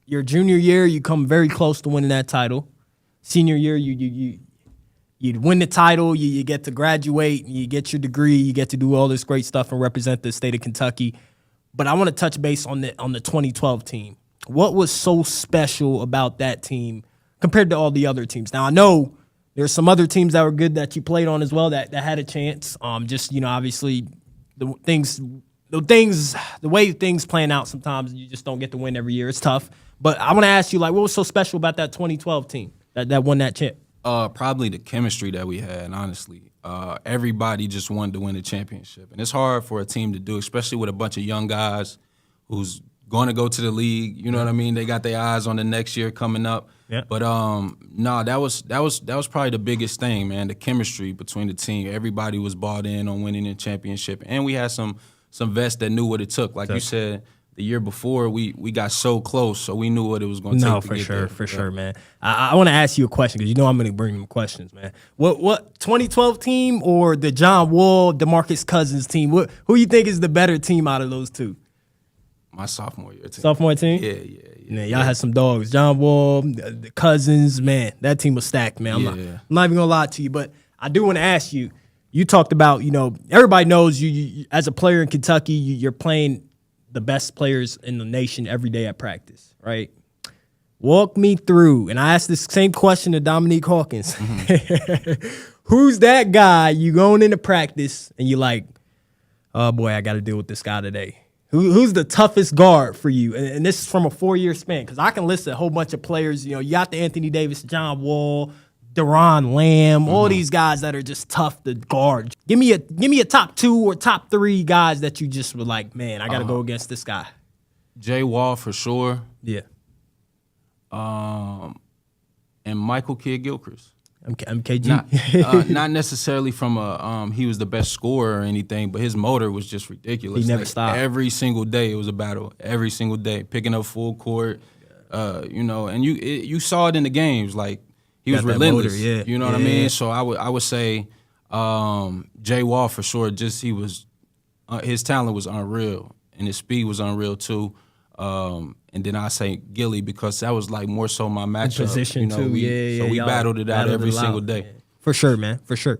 your junior year, you come very close to winning that title. Senior year, you win the title, you get to graduate, you get your degree, you get to do all this great stuff and represent the state of Kentucky. But I want to touch base on the 2012 team. What was so special about that team compared to all the other teams? Now, I know there's some other teams that were good that you played on as well that had a chance. Obviously the way things plan out sometimes, you just don't get to win every year. It's tough. But I want to ask you, what was so special about that 2012 team that won that chip? Probably the chemistry that we had, honestly. Everybody just wanted to win a championship. And it's hard for a team to do, especially with a bunch of young guys who's going to go to the league. You know what I mean? They got their eyes on the next year coming up. Yeah. But that was probably the biggest thing, man, the chemistry between the team. Everybody was bought in on winning the championship. And we had some vets that knew what it took. Like you said, the year before, we got so close, so we knew what it was going to take to get there. No, for sure, man. I want to ask you a question because I'm going to bring them questions, man. What 2012 team or the John Wall, DeMarcus Cousins team? Who you think is the better team out of those two? My sophomore year team. Sophomore team? Yeah. Man, y'all had some dogs. John Wall, the Cousins, man, that team was stacked, man. I'm not even going to lie to you, but I do want to ask you. You talked about, everybody knows you as a player in Kentucky, you're playing the best players in the nation every day at practice, right? Walk me through, and I asked this same question to Dominique Hawkins. Mm-hmm. Who's that guy you going into practice and you're like, oh boy, I got to deal with this guy today? Who's the toughest guard for you? And this is from a 4-year span, because I can list a whole bunch of players. You got the Anthony Davis, John Wall, Deron Lamb, all these guys that are just tough to guard. Give me a top 2 or top 3 guys that you just were like, man, I got to go against this guy. Jay Wall for sure. Yeah. And Michael Kidd-Gilchrist. MKG. Not necessarily from he was the best scorer or anything, but his motor was just ridiculous. He never stopped. Every single day it was a battle. Every single day, picking up full court. And you saw it in the games. Like, he was relentless. Motor, you know what I mean? So I would say Jay Wall for sure. Just his talent was unreal, and his speed was unreal too. And then I say Gilly because that was like more so my matchup. Position too. So we battled it out every single day. For sure, man. For sure.